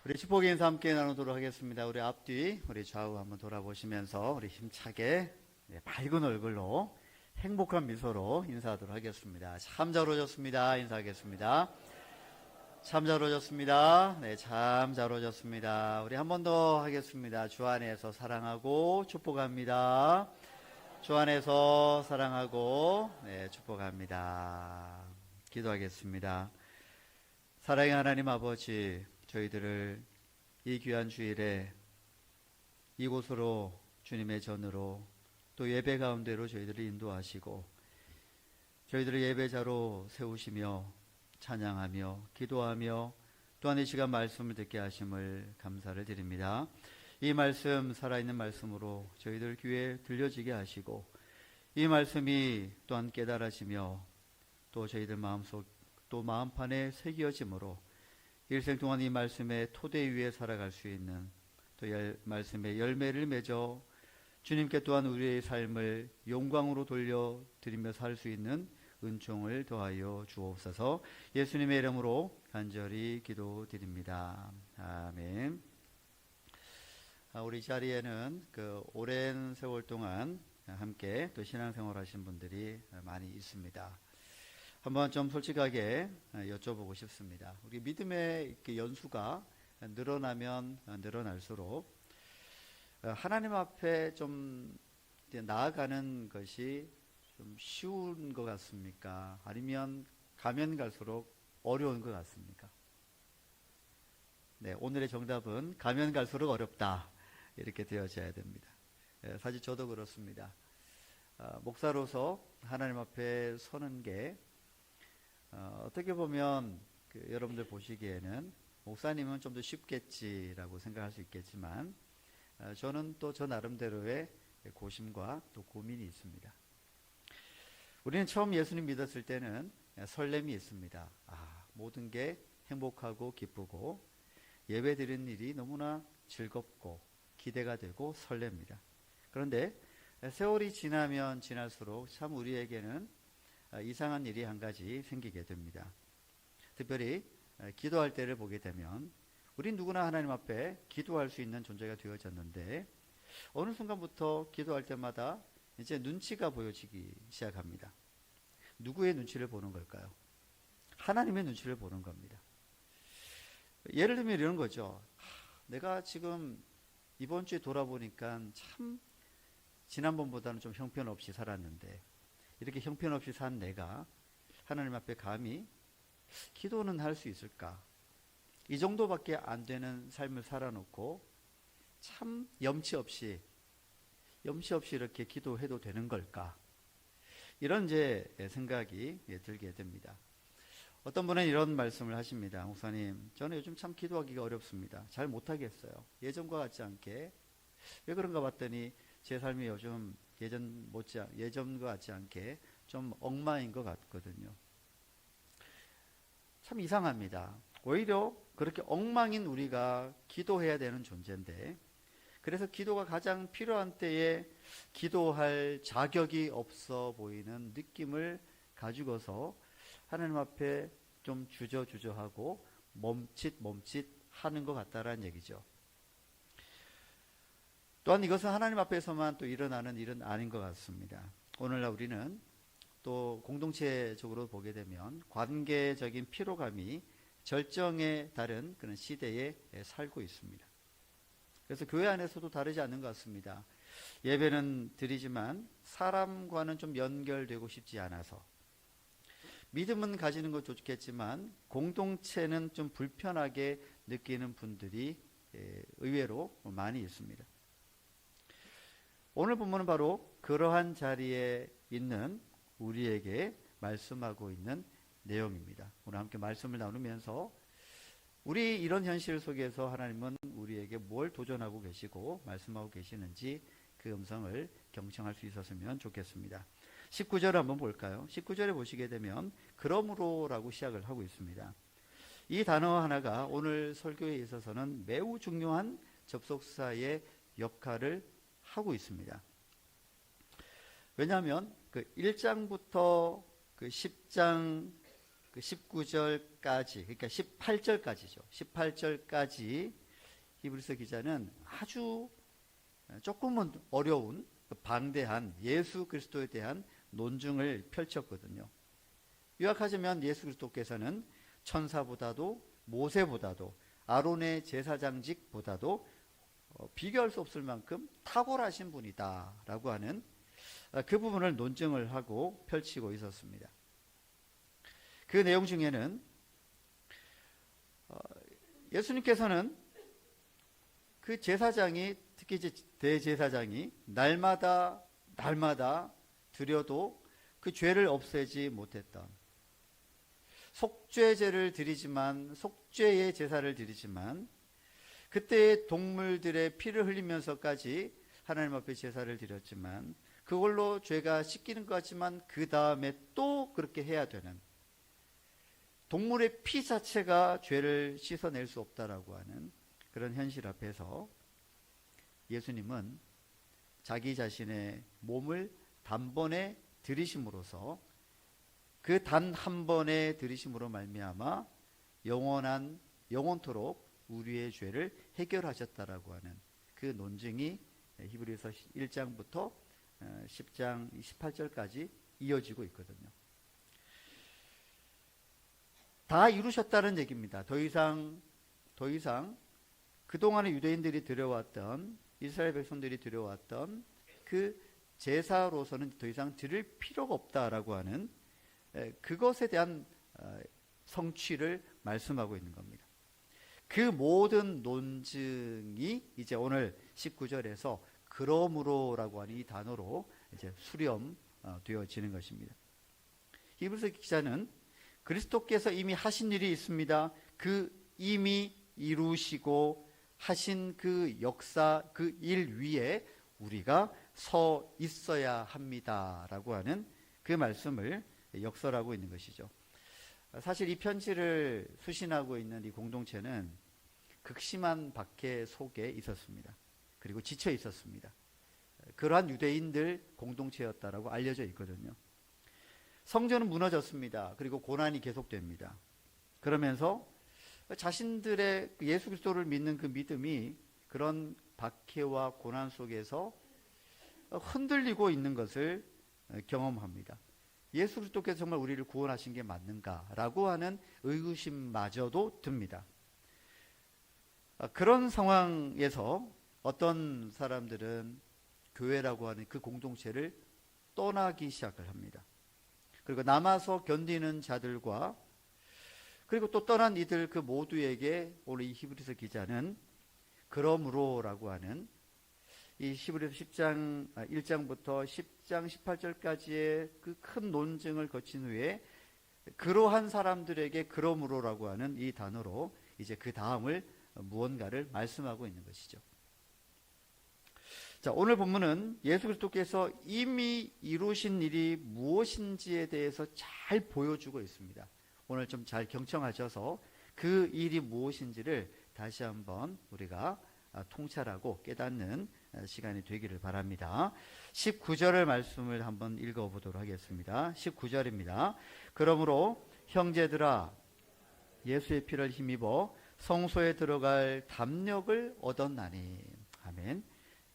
우리 축복의 인사 함께 나누도록 하겠습니다. 우리 앞뒤, 우리 좌우 한번 돌아보시면서 우리 힘차게 밝은 얼굴로 행복한 미소로 인사하도록 하겠습니다. 참 잘 오셨습니다. 인사하겠습니다. 참 잘 오셨습니다. 네, 참 잘 오셨습니다. 우리 한 번 더 하겠습니다. 주 안에서 사랑하고 축복합니다. 주 안에서 사랑하고 축복합니다. 기도하겠습니다. 사랑의 하나님 아버지, 저희들을 이 귀한 주일에 이곳으로 주님의 전으로 또 예배 가운데로 저희들을 인도하시고 저희들을 예배자로 세우시며 찬양하며 기도하며 또한 이 시간 말씀을 듣게 하심을 감사를 드립니다. 이 말씀 살아있는 말씀으로 저희들 귀에 들려지게 하시고 이 말씀이 또한 깨달아지며 또 저희들 마음속 또 마음판에 새겨짐으로 일생 동안 이 말씀의 토대 위에 살아갈 수 있는 또 말씀의 열매를 맺어 주님께 또한 우리의 삶을 영광으로 돌려드리며 살 수 있는 은총을 더하여 주옵소서. 예수님의 이름으로 간절히 기도드립니다. 아멘. 우리 자리에는 오랜 세월 동안 함께 또 신앙생활 하신 분들이 많이 있습니다. 한번 좀 솔직하게 여쭤보고 싶습니다. 우리 믿음의 연수가 늘어나면 늘어날수록 하나님 앞에 좀 나아가는 것이 좀 쉬운 것 같습니까? 아니면 가면 갈수록 어려운 것 같습니까? 네, 오늘의 정답은 가면 갈수록 어렵다. 이렇게 되어져야 됩니다. 사실 저도 그렇습니다. 목사로서 하나님 앞에 서는 게 어떻게 보면 여러분들 보시기에는 목사님은 좀 더 쉽겠지라고 생각할 수 있겠지만 저는 또 저 나름대로의 고심과 또 고민이 있습니다. 우리는 처음 예수님 믿었을 때는 설렘이 있습니다. 모든 게 행복하고 기쁘고 예배 드리는 일이 너무나 즐겁고 기대가 되고 설렙니다. 그런데 세월이 지나면 지날수록 참 우리에게는 이상한 일이 한 가지 생기게 됩니다. 특별히 기도할 때를 보게 되면 우린 누구나 하나님 앞에 기도할 수 있는 존재가 되어졌는데 어느 순간부터 기도할 때마다 이제 눈치가 보여지기 시작합니다. 누구의 눈치를 보는 걸까요? 하나님의 눈치를 보는 겁니다. 예를 들면 이런 거죠. 내가 지금 이번 주에 돌아보니까 참 지난번보다는 좀 형편없이 살았는데 이렇게 형편없이 산 내가 하나님 앞에 감히 기도는 할 수 있을까? 이 정도밖에 안 되는 삶을 살아놓고 참 염치 없이 이렇게 기도해도 되는 걸까? 이런 제 생각이 들게 됩니다. 어떤 분은 이런 말씀을 하십니다. 목사님, 저는 요즘 참 기도하기가 어렵습니다. 잘 못하겠어요. 예전과 같지 않게. 왜 그런가 봤더니 제 삶이 요즘 예전과 같지 않게 좀 엉망인 것 같거든요. 참 이상합니다. 오히려 그렇게 엉망인 우리가 기도해야 되는 존재인데 그래서 기도가 가장 필요한 때에 기도할 자격이 없어 보이는 느낌을 가지고서 하나님 앞에 좀 주저하고 멈칫 하는 것 같다라는 얘기죠. 또한 이것은 하나님 앞에서만 또 일어나는 일은 아닌 것 같습니다. 오늘날 우리는 또 공동체적으로 보게 되면 관계적인 피로감이 절정에 달한 그런 시대에 살고 있습니다. 그래서 교회 안에서도 다르지 않는 것 같습니다. 예배는 드리지만 사람과는 좀 연결되고 싶지 않아서 믿음은 가지는 것 좋겠지만 공동체는 좀 불편하게 느끼는 분들이 의외로 많이 있습니다. 오늘 본문은 바로 그러한 자리에 있는 우리에게 말씀하고 있는 내용입니다. 오늘 함께 말씀을 나누면서 우리 이런 현실 속에서 하나님은 우리에게 뭘 도전하고 계시고 말씀하고 계시는지 그 음성을 경청할 수 있었으면 좋겠습니다. 19절 한번 볼까요? 19절에 보시게 되면 그러므로라고 시작을 하고 있습니다. 이 단어 하나가 오늘 설교에 있어서는 매우 중요한 접속사의 역할을 하고 있습니다. 왜냐하면 그 1장부터 그 10장 그 19절까지, 그러니까 18절까지죠. 18절까지 히브리서 기자는 아주 조금은 어려운 방대한 예수 그리스도에 대한 논증을 펼쳤거든요. 요약하자면 예수 그리스도께서는 천사보다도 모세보다도 아론의 제사장직보다도 비교할 수 없을 만큼 탁월하신 분이다라고 하는 그 부분을 논증을 하고 펼치고 있었습니다. 그 내용 중에는 예수님께서는 그 제사장이, 특히 이제 대제사장이 날마다 드려도 그 죄를 없애지 못했던, 속죄제를 드리지만, 속죄의 제사를 드리지만 그때 동물들의 피를 흘리면서까지 하나님 앞에 제사를 드렸지만 그걸로 죄가 씻기는 것 같지만 그 다음에 또 그렇게 해야 되는, 동물의 피 자체가 죄를 씻어낼 수 없다라고 하는 그런 현실 앞에서 예수님은 자기 자신의 몸을 단번에 들이심으로써 그 단 한 번의 들이심으로 말미암아 영원토록 우리의 죄를 해결하셨다라고 하는 그 논증이 히브리서 1장부터 10장 28절까지 이어지고 있거든요. 다 이루셨다는 얘기입니다. 더 이상 그동안의 유대인들이 드려왔던, 이스라엘 백성들이 드려왔던 그 제사로서는 더 이상 드릴 필요가 없다라고 하는 그것에 대한 성취를 말씀하고 있는 겁니다. 그 모든 논증이 이제 오늘 19절에서 그러므로라고 하는 이 단어로 이제 수렴되어지는 것입니다. 히브리서 기자는 그리스도께서 이미 하신 일이 있습니다. 그 이미 이루시고 하신 그 역사, 그 일 위에 우리가 서 있어야 합니다라고 하는 그 말씀을 역설하고 있는 것이죠. 사실 이 편지를 수신하고 있는 이 공동체는 극심한 박해 속에 있었습니다. 그리고 지쳐 있었습니다. 그러한 유대인들 공동체였다라고 알려져 있거든요. 성전은 무너졌습니다. 그리고 고난이 계속됩니다. 그러면서 자신들의 예수 그리스도를 믿는 그 믿음이 그런 박해와 고난 속에서 흔들리고 있는 것을 경험합니다. 예수 그리스도께서 정말 우리를 구원하신 게 맞는가라고 하는 의구심마저도 듭니다. 그런 상황에서 어떤 사람들은 교회라고 하는 그 공동체를 떠나기 시작을 합니다. 그리고 남아서 견디는 자들과 그리고 또 떠난 이들 그 모두에게 오늘 이 히브리서 기자는 그러므로라고 하는 이 히브리서 1장부터 10장 18절까지의 그 큰 논증을 거친 후에 그러한 사람들에게 그러므로라고 하는 이 단어로 이제 그 다음을 무언가를 말씀하고 있는 것이죠. 자, 오늘 본문은 예수 그리스도께서 이미 이루신 일이 무엇인지에 대해서 잘 보여주고 있습니다. 오늘 좀 잘 경청하셔서 그 일이 무엇인지를 다시 한번 우리가 통찰하고 깨닫는 시간이 되기를 바랍니다. 19절의 말씀을 한번 읽어보도록 하겠습니다. 19절입니다. 그러므로 형제들아 예수의 피를 힘입어 성소에 들어갈 담력을 얻었나니. 아멘.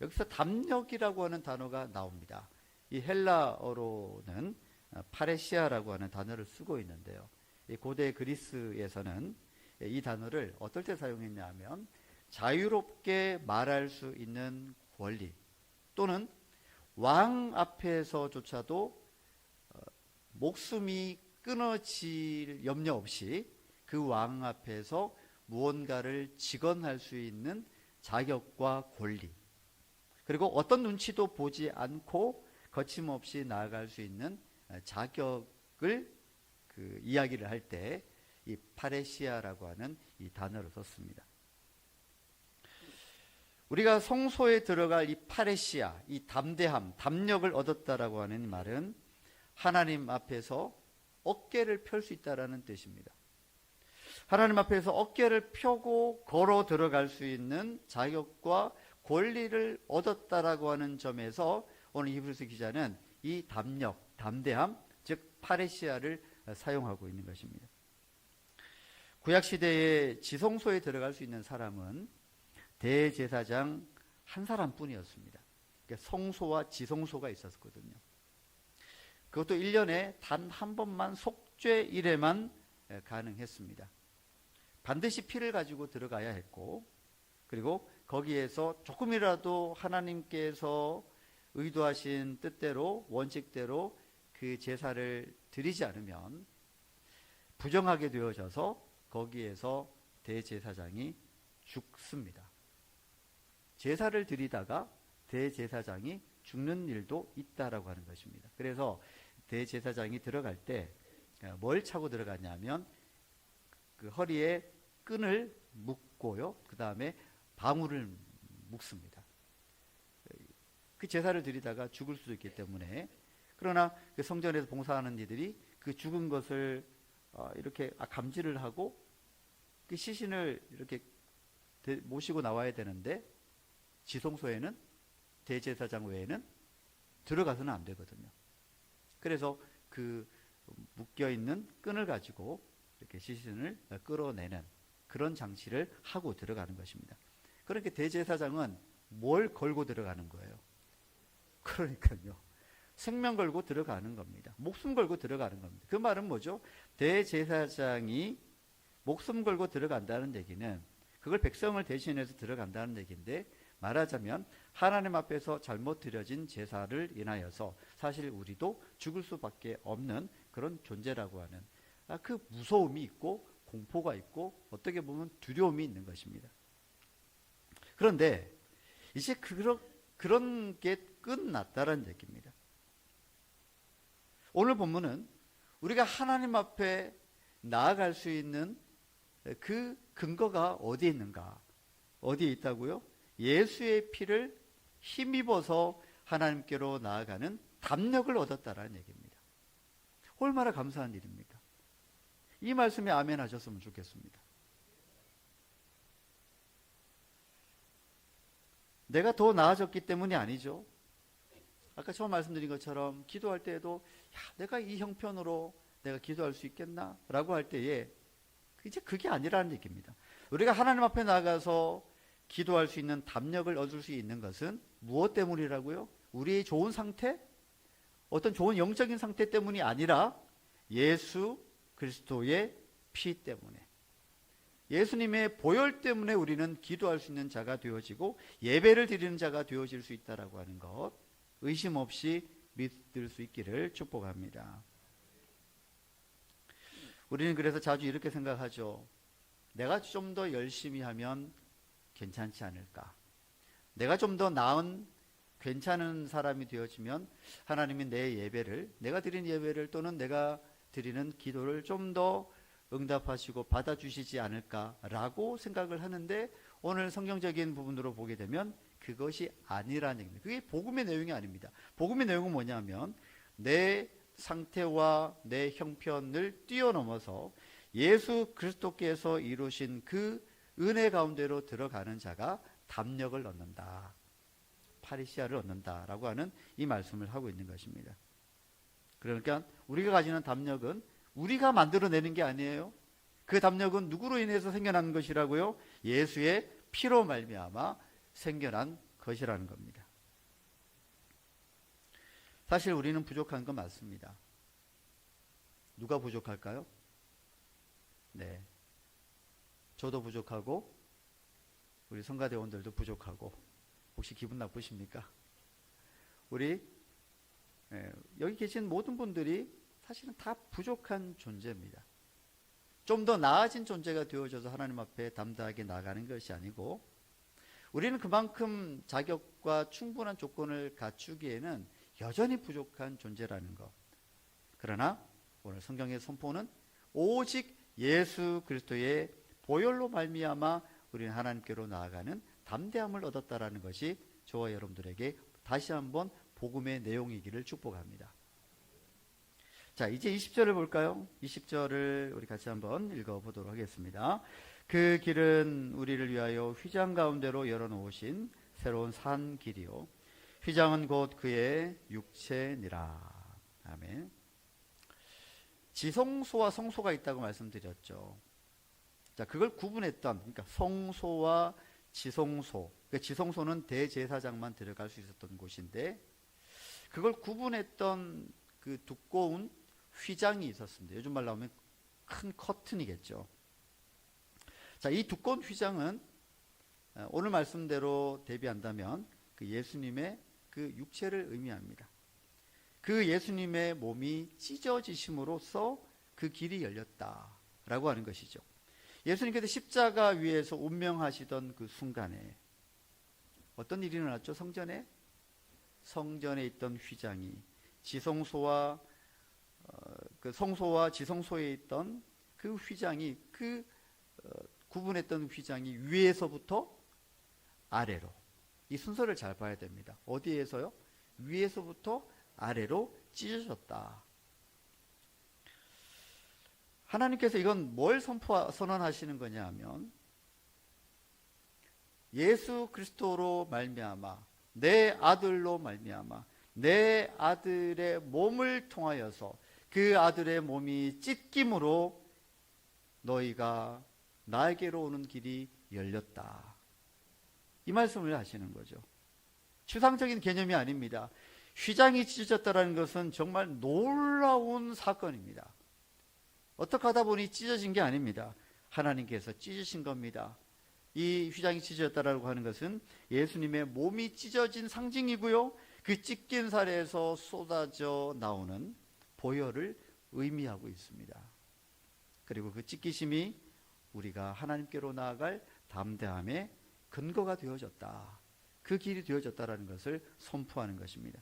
여기서 담력이라고 하는 단어가 나옵니다. 이 헬라어로는 파레시아라고 하는 단어를 쓰고 있는데요. 이 고대 그리스에서는 이 단어를 어떨 때 사용했냐 하면 자유롭게 말할 수 있는 권리, 또는 왕 앞에서조차도 목숨이 끊어질 염려 없이 그 왕 앞에서 무언가를 직언할 수 있는 자격과 권리, 그리고 어떤 눈치도 보지 않고 거침없이 나아갈 수 있는 자격을 이야기를 할 때 이 파레시아라고 하는 이 단어를 썼습니다. 우리가 성소에 들어갈 이 파레시아, 이 담대함, 담력을 얻었다라고 하는 말은 하나님 앞에서 어깨를 펼 수 있다라는 뜻입니다. 하나님 앞에서 어깨를 펴고 걸어 들어갈 수 있는 자격과 권리를 얻었다라고 하는 점에서 오늘 히브리서 기자는 이 담력, 담대함, 즉 파레시아를 사용하고 있는 것입니다. 구약시대에 지성소에 들어갈 수 있는 사람은 대제사장 한 사람뿐이었습니다. 그러니까 성소와 지성소가 있었거든요. 그것도 1년에 단 한 번만 속죄 1회만 가능했습니다. 반드시 피를 가지고 들어가야 했고, 그리고 거기에서 조금이라도 하나님께서 의도하신 뜻대로 원칙대로 그 제사를 드리지 않으면 부정하게 되어져서 거기에서 대제사장이 죽습니다. 제사를 드리다가 대제사장이 죽는 일도 있다라고 하는 것입니다. 그래서 대제사장이 들어갈 때 뭘 차고 들어가냐면 그 허리에 끈을 묶고요. 그 다음에 방울을 묶습니다. 그 제사를 드리다가 죽을 수도 있기 때문에. 그러나 그 성전에서 봉사하는 이들이 그 죽은 것을 이렇게 감지를 하고 그 시신을 이렇게 모시고 나와야 되는데 지성소에는 대제사장 외에는 들어가서는 안 되거든요. 그래서 그 묶여있는 끈을 가지고 이렇게 시신을 끌어내는 그런 장치를 하고 들어가는 것입니다. 그러니까 대제사장은 뭘 걸고 들어가는 거예요? 그러니까요. 생명 걸고 들어가는 겁니다. 목숨 걸고 들어가는 겁니다. 그 말은 뭐죠? 대제사장이 목숨 걸고 들어간다는 얘기는 그걸 백성을 대신해서 들어간다는 얘기인데, 말하자면 하나님 앞에서 잘못 드려진 제사를 인하여서 사실 우리도 죽을 수밖에 없는 그런 존재라고 하는 그 무서움이 있고 공포가 있고 어떻게 보면 두려움이 있는 것입니다. 그런데 이제 그런 게 끝났다는 얘기입니다. 오늘 본문은 우리가 하나님 앞에 나아갈 수 있는 그 근거가 어디에 있는가? 어디에 있다고요? 예수의 피를 힘입어서 하나님께로 나아가는 담력을 얻었다라는 얘기입니다. 얼마나 감사한 일입니까? 이 말씀에 아멘 하셨으면 좋겠습니다. 내가 더 나아졌기 때문이 아니죠. 아까 처음 말씀드린 것처럼 기도할 때에도 내가 이 형편으로 내가 기도할 수 있겠나? 라고 할 때에 이제 그게 아니라는 얘기입니다. 우리가 하나님 앞에 나가서 기도할 수 있는 담력을 얻을 수 있는 것은 무엇 때문이라고요? 우리의 좋은 상태? 어떤 좋은 영적인 상태 때문이 아니라 예수 그리스도의 피 때문에, 예수님의 보혈 때문에 우리는 기도할 수 있는 자가 되어지고 예배를 드리는 자가 되어질 수 있다라고 하는 것, 의심 없이 믿을 수 있기를 축복합니다. 우리는 그래서 자주 이렇게 생각하죠. 내가 좀 더 열심히 하면 괜찮지 않을까? 내가 좀 더 나은 괜찮은 사람이 되어지면 하나님이 내 예배를, 내가 드린 예배를 또는 내가 드리는 기도를 좀 더 응답하시고 받아주시지 않을까라고 생각을 하는데, 오늘 성경적인 부분으로 보게 되면 그것이 아니라는 얘기입니다. 그게 복음의 내용이 아닙니다. 복음의 내용은 뭐냐면 내 상태와 내 형편을 뛰어넘어서 예수 그리스도께서 이루신 그 은혜 가운데로 들어가는 자가 담력을 얻는다, 파리시아를 얻는다라고 하는 이 말씀을 하고 있는 것입니다. 그러니까 우리가 가지는 담력은 우리가 만들어내는 게 아니에요. 그 담력은 누구로 인해서 생겨난 것이라고요? 예수의 피로 말미암아 생겨난 것이라는 겁니다. 사실 우리는 부족한 건 맞습니다. 누가 부족할까요? 네, 저도 부족하고 우리 성가대원들도 부족하고. 혹시 기분 나쁘십니까? 우리 여기 계신 모든 분들이 사실은 다 부족한 존재입니다. 좀 더 나아진 존재가 되어져서 하나님 앞에 담대하게 나가는 것이 아니고, 우리는 그만큼 자격과 충분한 조건을 갖추기에는 여전히 부족한 존재라는 것. 그러나 오늘 성경의 선포는 오직 예수 그리스도의 보혈로 말미암아 우리는 하나님께로 나아가는 담대함을 얻었다라는 것이 저와 여러분들에게 다시 한번 복음의 내용이기를 축복합니다. 자, 이제 20절을 볼까요? 20절을 우리 같이 한번 읽어보도록 하겠습니다. 그 길은 우리를 위하여 휘장 가운데로 열어놓으신 새로운 산 길이요, 휘장은 곧 그의 육체니라. 아멘. 지성소와 성소가 있다고 말씀드렸죠. 자, 그걸 구분했던, 그러니까 성소와 지성소. 그러니까 지성소는 대제사장만 들어갈 수 있었던 곳인데, 그걸 구분했던 그 두꺼운 휘장이 있었습니다. 요즘 말로 하면 큰 커튼이겠죠. 자, 이 두꺼운 휘장은 오늘 말씀대로 대비한다면 그 예수님의 그 육체를 의미합니다. 그 예수님의 몸이 찢어지심으로써 그 길이 열렸다라고 하는 것이죠. 예수님께서 십자가 위에서 운명하시던 그 순간에 어떤 일이 일어났죠? 성전에 있던 휘장이 지성소와 그 성소와 지성소에 있던 그 휘장이 구분했던 휘장이 위에서부터 아래로, 이 순서를 잘 봐야 됩니다. 어디에서요? 위에서부터 아래로 찢어졌다. 하나님께서 이건 뭘 선언하시는 거냐 하면 예수 그리스도로 말미암아, 내 아들로 말미암아, 내 아들의 몸을 통하여서 그 아들의 몸이 찢김으로 너희가 나에게로 오는 길이 열렸다. 이 말씀을 하시는 거죠. 추상적인 개념이 아닙니다. 휘장이 찢어졌다는 것은 정말 놀라운 사건입니다. 어떻게 하다 보니 찢어진 게 아닙니다. 하나님께서 찢으신 겁니다. 이 휘장이 찢어졌다라고 하는 것은 예수님의 몸이 찢어진 상징이고요. 그 찢긴 살에서 쏟아져 나오는 보혈을 의미하고 있습니다. 그리고 그 찢기심이 우리가 하나님께로 나아갈 담대함의 근거가 되어졌다. 그 길이 되어졌다라는 것을 선포하는 것입니다.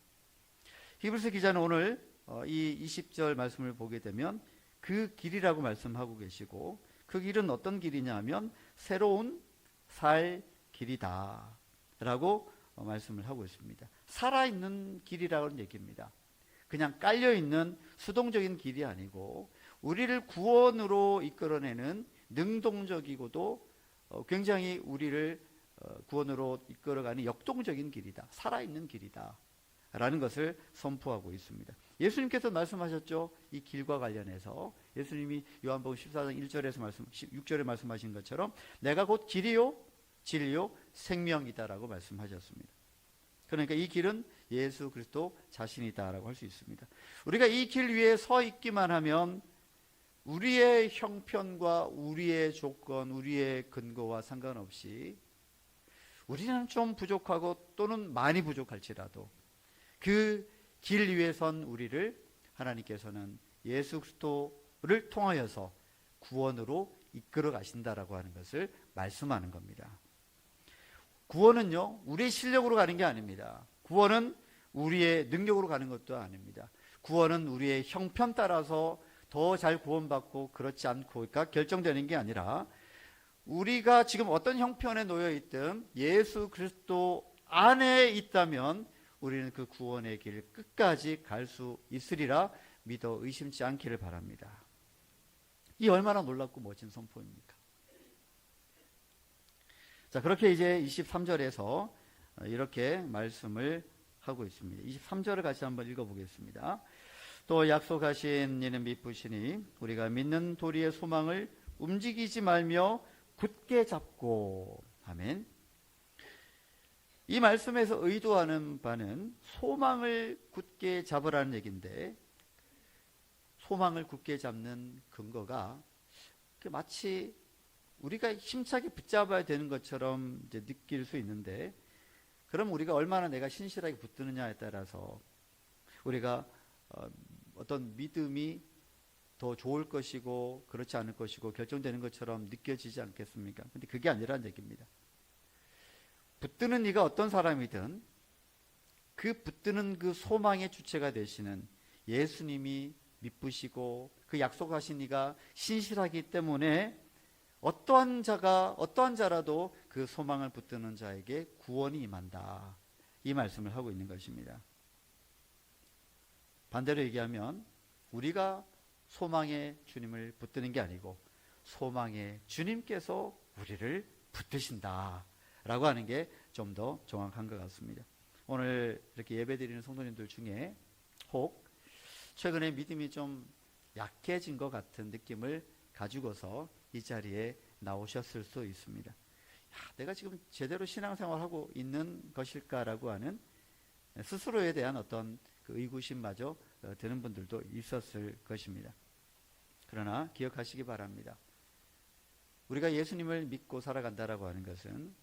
히브리서 기자는 오늘 이 20절 말씀을 보게 되면 그 길이라고 말씀하고 계시고, 그 길은 어떤 길이냐 하면 새로운 살 길이다 라고 말씀을 하고 있습니다. 살아있는 길이라는 얘기입니다. 그냥 깔려있는 수동적인 길이 아니고 우리를 구원으로 이끌어내는 능동적이고도 굉장히 우리를 구원으로 이끌어가는 역동적인 길이다. 살아있는 길이다 라는 것을 선포하고 있습니다. 예수님께서 말씀하셨죠. 이 길과 관련해서 예수님이 요한복음 14장 1절에서 6절에 말씀하신 것처럼 내가 곧 길이요 진리요 생명이다라고 말씀하셨습니다. 그러니까 이 길은 예수 그리스도 자신이다라고 할 수 있습니다. 우리가 이 길 위에 서 있기만 하면 우리의 형편과 우리의 조건, 우리의 근거와 상관없이 우리는 좀 부족하고 또는 많이 부족할지라도 그 길 위에 선 우리를 하나님께서는 예수 그리스도를 통하여서 구원으로 이끌어 가신다라고 하는 것을 말씀하는 겁니다. 구원은요, 우리의 실력으로 가는 게 아닙니다. 구원은 우리의 능력으로 가는 것도 아닙니다. 구원은 우리의 형편 따라서 더 잘 구원받고 그렇지 않고가 결정되는 게 아니라 우리가 지금 어떤 형편에 놓여 있든 예수 그리스도 안에 있다면 우리는 그 구원의 길 끝까지 갈 수 있으리라 믿어 의심치 않기를 바랍니다. 이 얼마나 놀랍고 멋진 선포입니까? 자, 그렇게 이제 23절에서 이렇게 말씀을 하고 있습니다. 23절을 같이 한번 읽어보겠습니다. 또 약속하신 이는 미쁘시니 우리가 믿는 도리의 소망을 움직이지 말며 굳게 잡고. 아멘. 이 말씀에서 의도하는 바는 소망을 굳게 잡으라는 얘기인데, 소망을 굳게 잡는 근거가 마치 우리가 힘차게 붙잡아야 되는 것처럼 이제 느낄 수 있는데, 그럼 우리가 얼마나 내가 신실하게 붙드느냐에 따라서 우리가 어떤 믿음이 더 좋을 것이고 그렇지 않을 것이고 결정되는 것처럼 느껴지지 않겠습니까? 근데 그게 아니라는 얘기입니다. 붙드는 이가 어떤 사람이든 그 붙드는 그 소망의 주체가 되시는 예수님이 미쁘시고 그 약속하신 이가 신실하기 때문에 어떠한 자라도 그 소망을 붙드는 자에게 구원이 임한다. 이 말씀을 하고 있는 것입니다. 반대로 얘기하면 우리가 소망의 주님을 붙드는 게 아니고 소망의 주님께서 우리를 붙드신다 라고 하는 게 좀 더 정확한 것 같습니다. 오늘 이렇게 예배 드리는 성도님들 중에 혹 최근에 믿음이 좀 약해진 것 같은 느낌을 가지고서 이 자리에 나오셨을 수 있습니다. 내가 지금 제대로 신앙생활하고 있는 것일까라고 하는 스스로에 대한 어떤 그 의구심마저 드는 분들도 있었을 것입니다. 그러나 기억하시기 바랍니다. 우리가 예수님을 믿고 살아간다라고 하는 것은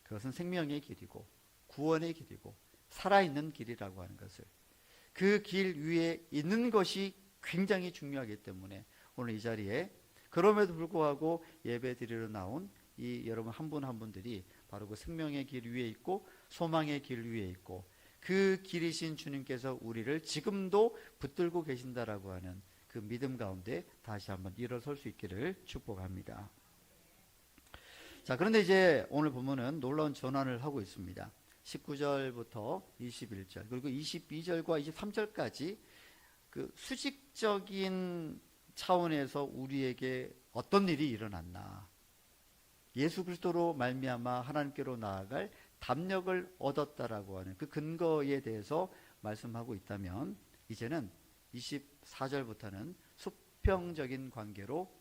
그것은 생명의 길이고 구원의 길이고 살아있는 길이라고 하는 것을, 그 길 위에 있는 것이 굉장히 중요하기 때문에 오늘 이 자리에 그럼에도 불구하고 예배 드리러 나온 이 여러분 한 분 한 분들이 바로 그 생명의 길 위에 있고 소망의 길 위에 있고 그 길이신 주님께서 우리를 지금도 붙들고 계신다라고 하는 그 믿음 가운데 다시 한번 일어설 수 있기를 축복합니다. 자, 그런데 이제 오늘 본문은 놀라운 전환을 하고 있습니다. 19절부터 21절 그리고 22절과 23절까지 그 수직적인 차원에서 우리에게 어떤 일이 일어났나, 예수 그리스도로 말미암아 하나님께로 나아갈 담력을 얻었다라고 하는 그 근거에 대해서 말씀하고 있다면, 이제는 24절부터는 수평적인 관계로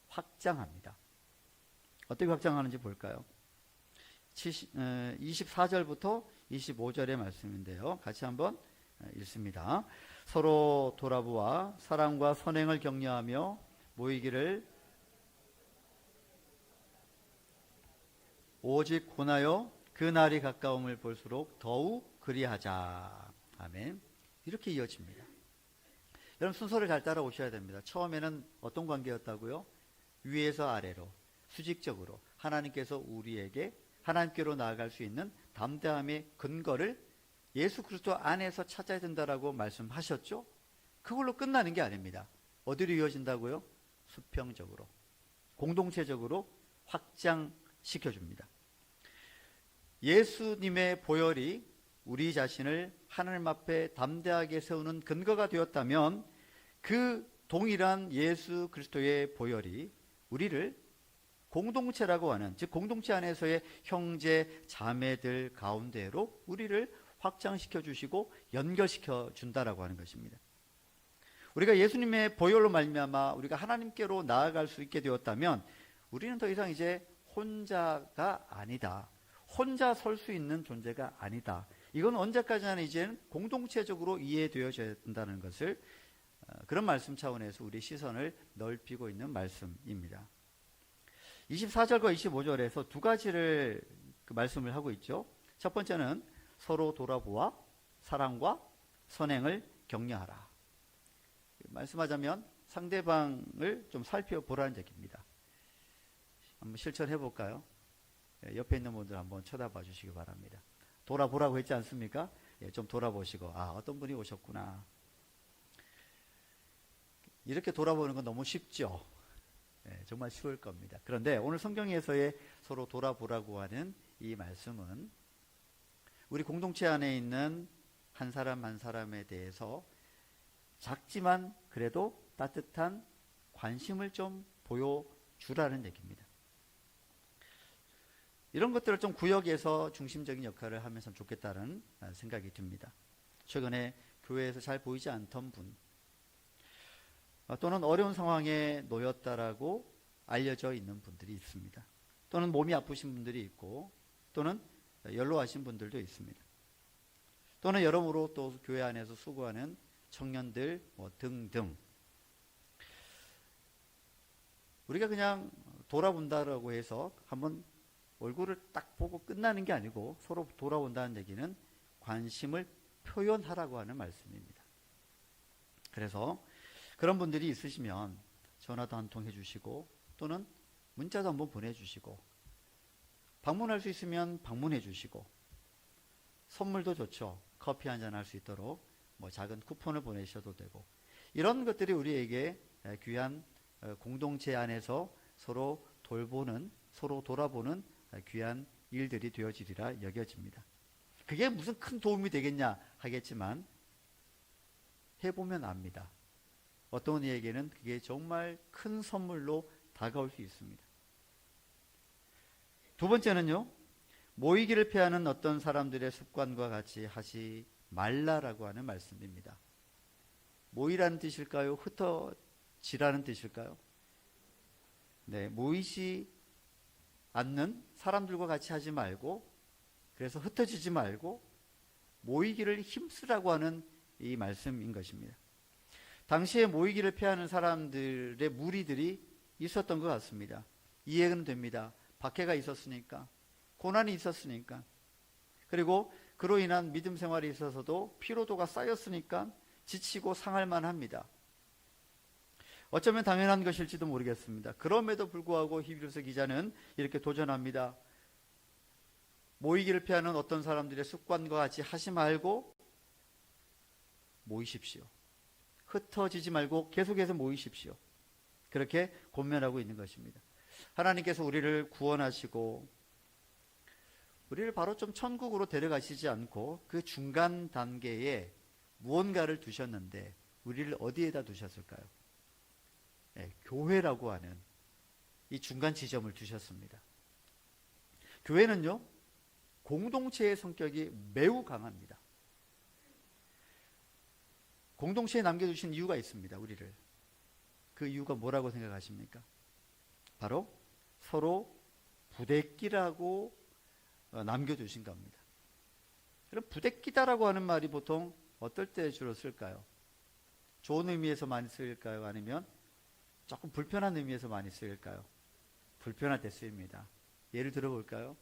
확장합니다. 어떻게 확장하는지 볼까요? 24절부터 25절의 말씀인데요. 같이 한번 읽습니다. 서로 돌아보아 사랑과 선행을 격려하며 모이기를 오직 권하여 그 날이 가까움을 볼수록 더욱 그리하자. 아멘. 이렇게 이어집니다. 여러분 순서를 잘 따라오셔야 됩니다. 처음에는 어떤 관계였다고요? 위에서 아래로 수직적으로 하나님께서 우리에게 하나님께로 나아갈 수 있는 담대함의 근거를 예수 그리스도 안에서 찾아야 된다라고 말씀하셨죠? 그걸로 끝나는 게 아닙니다. 어디로 이어진다고요? 수평적으로, 공동체적으로 확장시켜줍니다. 예수님의 보혈이 우리 자신을 하나님 앞에 담대하게 세우는 근거가 되었다면, 그 동일한 예수 그리스도의 보혈이 우리를 공동체라고 하는, 즉 공동체 안에서의 형제 자매들 가운데로 우리를 확장시켜 주시고 연결시켜 준다라고 하는 것입니다. 우리가 예수님의 보혈로 말미암아 우리가 하나님께로 나아갈 수 있게 되었다면 우리는 더 이상 이제 혼자가 아니다, 혼자 설 수 있는 존재가 아니다. 이건 언제까지나 이제는 공동체적으로 이해되어져야 된다는 것을, 그런 말씀 차원에서 우리 시선을 넓히고 있는 말씀입니다. 24절과 25절에서 두 가지를 말씀을 하고 있죠. 첫 번째는 서로 돌아보아 사랑과 선행을 격려하라. 말씀하자면 상대방을 좀 살펴보라는 얘기입니다. 한번 실천해 볼까요? 옆에 있는 분들 한번 쳐다봐 주시기 바랍니다. 돌아보라고 했지 않습니까? 좀 돌아보시고, 어떤 분이 오셨구나. 이렇게 돌아보는 건 너무 쉽죠? 정말 쉬울 겁니다. 그런데 오늘 성경에서의 서로 돌아보라고 하는 이 말씀은 우리 공동체 안에 있는 한 사람 한 사람에 대해서 작지만 그래도 따뜻한 관심을 좀 보여주라는 얘기입니다. 이런 것들을 좀 구역에서 중심적인 역할을 하면서 좋겠다는 생각이 듭니다. 최근에 교회에서 잘 보이지 않던 분, 또는 어려운 상황에 놓였다라고 알려져 있는 분들이 있습니다. 또는 몸이 아프신 분들이 있고, 또는 연로하신 분들도 있습니다. 또는 여러모로 또 교회 안에서 수고하는 청년들 등등. 우리가 그냥 돌아본다라고 해서 한번 얼굴을 딱 보고 끝나는 게 아니고, 서로 돌아온다는 얘기는 관심을 표현하라고 하는 말씀입니다. 그래서 그런 분들이 있으시면 전화도 한 통 해주시고, 또는 문자도 한번 보내주시고, 방문할 수 있으면 방문해 주시고, 선물도 좋죠. 커피 한잔 할 수 있도록 작은 쿠폰을 보내셔도 되고, 이런 것들이 우리에게 귀한 공동체 안에서 서로 돌보는, 서로 돌아보는 귀한 일들이 되어지리라 여겨집니다. 그게 무슨 큰 도움이 되겠냐 하겠지만 해보면 압니다. 어떤 이에게는 그게 정말 큰 선물로 다가올 수 있습니다. 두 번째는요, 모이기를 피하는 어떤 사람들의 습관과 같이 하지 말라라고 하는 말씀입니다. 모이라는 뜻일까요? 지라는 뜻일까요? 네, 모이지 않는 사람들과 같이 하지 말고, 그래서 흩어지지 말고 모이기를 힘쓰라고 하는 이 말씀인 것입니다. 당시에 모이기를 피하는 사람들의 무리들이 있었던 것 같습니다. 이해는 됩니다. 박해가 있었으니까, 고난이 있었으니까, 그리고 그로 인한 믿음 생활에 있어서도 피로도가 쌓였으니까 지치고 상할 만합니다. 어쩌면 당연한 것일지도 모르겠습니다. 그럼에도 불구하고 히브리서 기자는 이렇게 도전합니다. 모이기를 피하는 어떤 사람들의 습관과 같이 하지 말고 모이십시오. 흩어지지 말고 계속해서 모이십시오. 그렇게 권면하고 있는 것입니다. 하나님께서 우리를 구원하시고 우리를 바로 좀 천국으로 데려가시지 않고 그 중간 단계에 무언가를 두셨는데 우리를 어디에다 두셨을까요? 네, 교회라고 하는 이 중간 지점을 두셨습니다. 교회는요, 공동체의 성격이 매우 강합니다. 공동체에 남겨두신 이유가 있습니다. 우리를. 그 이유가 뭐라고 생각하십니까? 바로 서로 부대끼라고 남겨두신 겁니다. 그럼 부대끼다라고 하는 말이 보통 어떨 때 주로 쓸까요? 좋은 의미에서 많이 쓰일까요? 아니면 조금 불편한 의미에서 많이 쓰일까요? 불편할 때 쓰입니다. 예를 들어볼까요?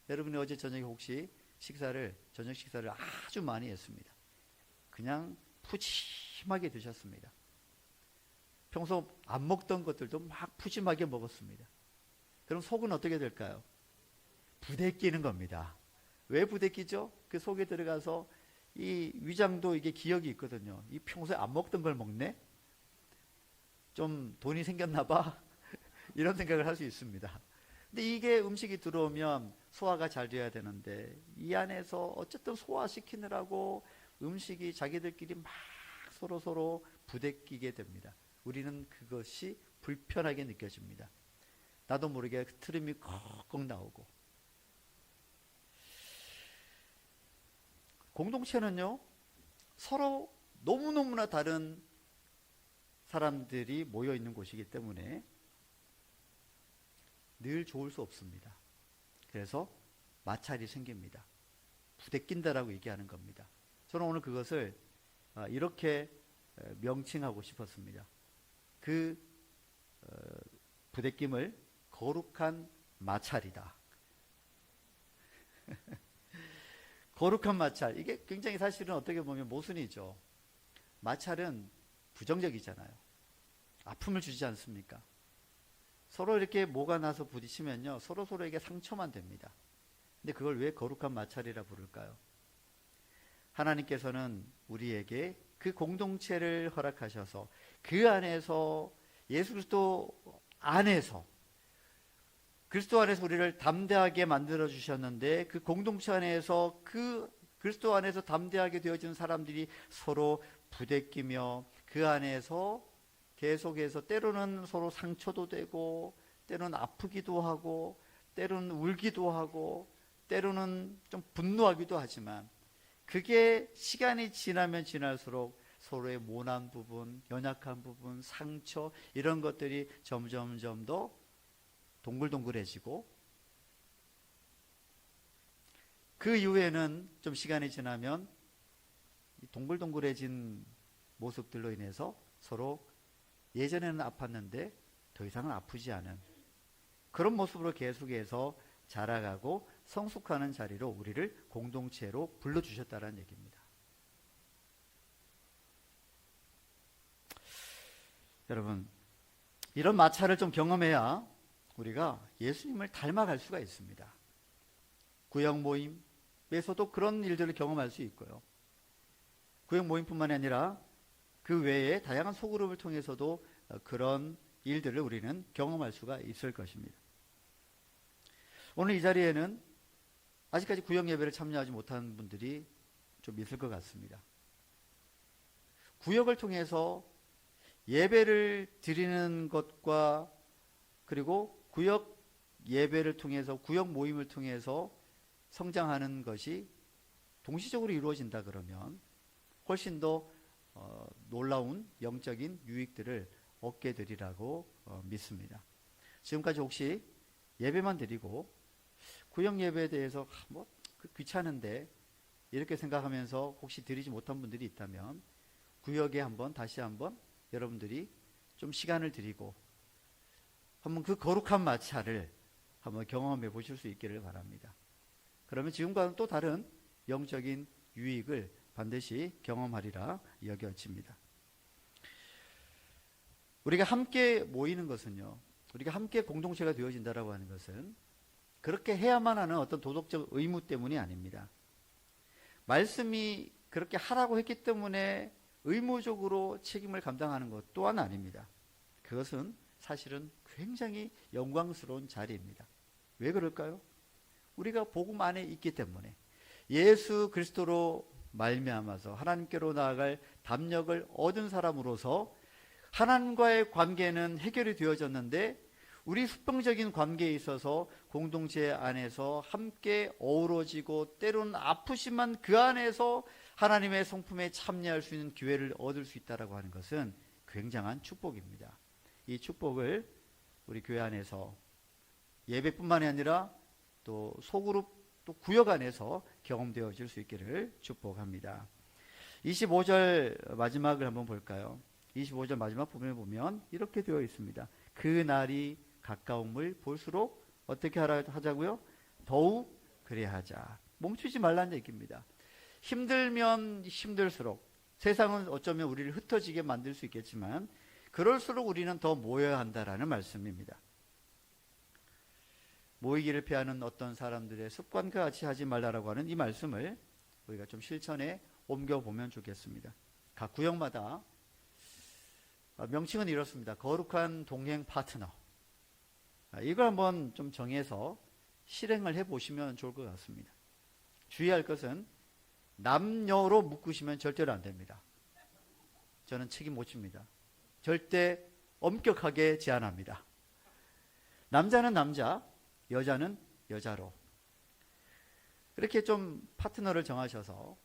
여러분이 어제 저녁에 혹시 저녁 식사를 아주 많이 했습니다. 그냥 푸짐하게 드셨습니다. 평소 안 먹던 것들도 막 푸짐하게 먹었습니다. 그럼 속은 어떻게 될까요? 부대끼는 겁니다. 왜 부대끼죠? 그 속에 들어가서 이 위장도 이게 기억이 있거든요. 이 평소에 안 먹던 걸 먹네? 좀 돈이 생겼나 봐? 이런 생각을 할 수 있습니다. 근데 이게 음식이 들어오면 소화가 잘 돼야 되는데 이 안에서 어쨌든 소화시키느라고 음식이 자기들끼리 막 서로 부대끼게 됩니다. 우리는 그것이 불편하게 느껴집니다. 나도 모르게 트림이 꺽꺽 나오고. 공동체는요, 서로 너무너무나 다른 사람들이 모여 있는 곳이기 때문에 늘 좋을 수 없습니다. 그래서 마찰이 생깁니다. 부대낀다라고 얘기하는 겁니다. 저는 오늘 그것을 이렇게 명칭하고 싶었습니다. 그 부대낌을 거룩한 마찰이다. 거룩한 마찰. 이게 굉장히 사실은 어떻게 보면 모순이죠. 마찰은 부정적이잖아요. 아픔을 주지 않습니까? 서로 이렇게 뭐가 나서 부딪히면요, 서로에게 상처만 됩니다. 근데 그걸 왜 거룩한 마찰이라 부를까요? 하나님께서는 우리에게 그 공동체를 허락하셔서 그 안에서 예수 그리스도 안에서 우리를 담대하게 만들어 주셨는데 그 공동체 안에서 그 그리스도 안에서 담대하게 되어진 사람들이 서로 부대끼며 그 안에서 계속해서 때로는 서로 상처도 되고 때로는 아프기도 하고 때로는 울기도 하고 때로는 좀 분노하기도 하지만 그게 시간이 지나면 지날수록 서로의 모난 부분, 연약한 부분, 상처 이런 것들이 점점 더 동글동글해지고 그 이후에는 좀 시간이 지나면 동글동글해진 모습들로 인해서 서로 예전에는 아팠는데 더 이상은 아프지 않은 그런 모습으로 계속해서 자라가고 성숙하는 자리로 우리를 공동체로 불러주셨다는 얘기입니다. 여러분, 이런 마찰을 좀 경험해야 우리가 예수님을 닮아갈 수가 있습니다. 구역 모임에서도 그런 일들을 경험할 수 있고요. 구역 모임뿐만이 아니라 그 외에 다양한 소그룹을 통해서도 그런 일들을 우리는 경험할 수가 있을 것입니다. 오늘 이 자리에는 아직까지 구역 예배를 참여하지 못한 분들이 좀 있을 것 같습니다. 구역을 통해서 예배를 드리는 것과 그리고 구역 예배를 통해서 구역 모임을 통해서 성장하는 것이 동시적으로 이루어진다 그러면 훨씬 더 놀라운 영적인 유익들을 얻게 되리라고 믿습니다. 지금까지 혹시 예배만 드리고 구역 예배에 대해서 귀찮은데 이렇게 생각하면서 혹시 드리지 못한 분들이 있다면 구역에 다시 한번 여러분들이 좀 시간을 드리고 한번 그 거룩한 마차를 한번 경험해 보실 수 있기를 바랍니다. 그러면 지금과는 또 다른 영적인 유익을 반드시 경험하리라 여겨집니다. 우리가 함께 모이는 것은요, 우리가 함께 공동체가 되어진다라고 하는 것은 그렇게 해야만 하는 어떤 도덕적 의무 때문이 아닙니다. 말씀이 그렇게 하라고 했기 때문에 의무적으로 책임을 감당하는 것 또한 아닙니다. 그것은 사실은 굉장히 영광스러운 자리입니다. 왜 그럴까요? 우리가 복음 안에 있기 때문에 예수 그리스도로 말미암아서 하나님께로 나아갈 담력을 얻은 사람으로서 하나님과의 관계는 해결이 되어졌는데 우리 수평적인 관계에 있어서 공동체 안에서 함께 어우러지고 때로는 아프지만 그 안에서 하나님의 성품에 참여할 수 있는 기회를 얻을 수 있다고 하는 것은 굉장한 축복입니다. 이 축복을 우리 교회 안에서 예배뿐만이 아니라 또 소그룹 또 구역 안에서 경험되어질 수 있기를 축복합니다. 25절 마지막을 한번 볼까요? 25절 마지막 부분을 보면 이렇게 되어 있습니다. 그 날이 가까움을 볼수록 어떻게 하자고요? 더욱 그래야 하자. 멈추지 말라는 얘기입니다. 힘들면 힘들수록 세상은 어쩌면 우리를 흩어지게 만들 수 있겠지만 그럴수록 우리는 더 모여야 한다라는 말씀입니다. 모이기를 피하는 어떤 사람들의 습관과 같이 하지 말라라고 하는 이 말씀을 우리가 좀 실천에 옮겨보면 좋겠습니다. 각 구역마다 명칭은 이렇습니다. 거룩한 동행 파트너. 이걸 한번 좀 정해서 실행을 해보시면 좋을 것 같습니다. 주의할 것은 남녀로 묶으시면 절대로 안 됩니다. 저는 책임 못 집니다. 절대 엄격하게 제한합니다. 남자는 남자, 여자는 여자로. 이렇게 좀 파트너를 정하셔서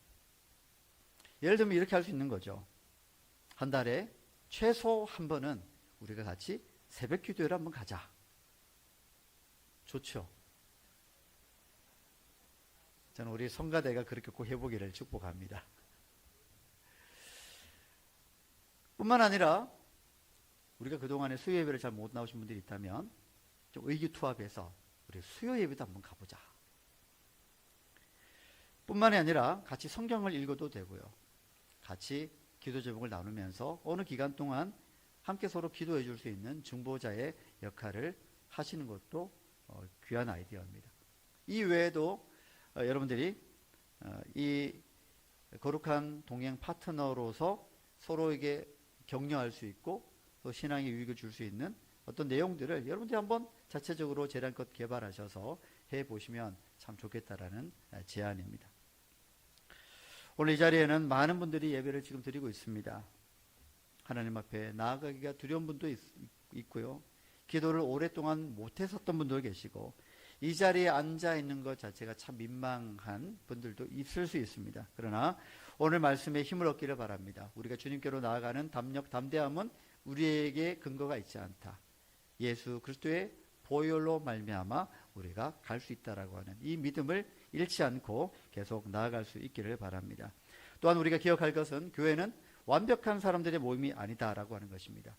예를 들면 이렇게 할 수 있는 거죠. 한 달에 최소 한 번은 우리가 같이 새벽 기도회를 한번 가자. 좋죠. 저는 우리 성가대가 그렇게 꼭 해보기를 축복합니다. 뿐만 아니라 우리가 그동안에 수요 예배를 잘 못 나오신 분들이 있다면 좀 의기투합해서 우리 수요 예배도 한번 가보자. 뿐만이 아니라 같이 성경을 읽어도 되고요. 같이 기도 제목을 나누면서 어느 기간 동안 함께 서로 기도해 줄 수 있는 중보자의 역할을 하시는 것도 귀한 아이디어입니다. 이 외에도 여러분들이 이 거룩한 동행 파트너로서 서로에게 격려할 수 있고 또 신앙의 유익을 줄 수 있는 어떤 내용들을 여러분들이 한번 자체적으로 재량껏 개발하셔서 해보시면 참 좋겠다라는 제안입니다. 오늘 이 자리에는 많은 분들이 예배를 지금 드리고 있습니다. 하나님 앞에 나아가기가 두려운 분도 있고요. 기도를 오랫동안 못했었던 분도 계시고 이 자리에 앉아 있는 것 자체가 참 민망한 분들도 있을 수 있습니다. 그러나 오늘 말씀에 힘을 얻기를 바랍니다. 우리가 주님께로 나아가는 담력, 담대함은 우리에게 근거가 있지 않다. 예수 그리스도의 보혈로 말미암아 우리가 갈 수 있다라고 하는 이 믿음을 잃지 않고 계속 나아갈 수 있기를 바랍니다. 또한 우리가 기억할 것은 교회는 완벽한 사람들의 모임이 아니다라고 하는 것입니다.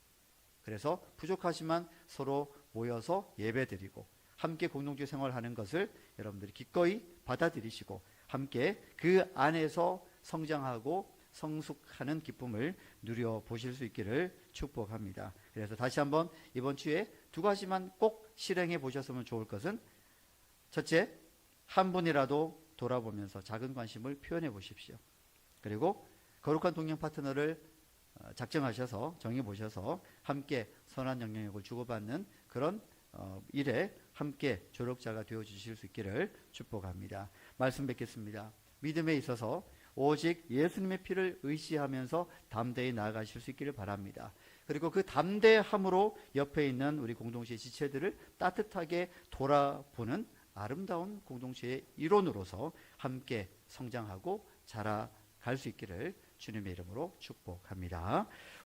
그래서 부족하지만 서로 모여서 예배드리고 함께 공동체 생활하는 것을 여러분들이 기꺼이 받아들이시고 함께 그 안에서 성장하고 성숙하는 기쁨을 누려보실 수 있기를 축복합니다. 그래서 다시 한번 이번 주에 두 가지만 꼭 실행해 보셨으면 좋을 것은 첫째, 한 분이라도 돌아보면서 작은 관심을 표현해 보십시오. 그리고 거룩한 동행 파트너를 작정하셔서 정해 보셔서 함께 선한 영향력을 주고받는 그런 일에 함께 조력자가 되어 주실 수 있기를 축복합니다. 말씀 뵙겠습니다. 믿음에 있어서 오직 예수님의 피를 의지하면서 담대히 나아가실 수 있기를 바랍니다. 그리고 그 담대함으로 옆에 있는 우리 공동체의 지체들을 따뜻하게 돌아보는 아름다운 공동체의 일원으로서 함께 성장하고 자라갈 수 있기를 주님의 이름으로 축복합니다.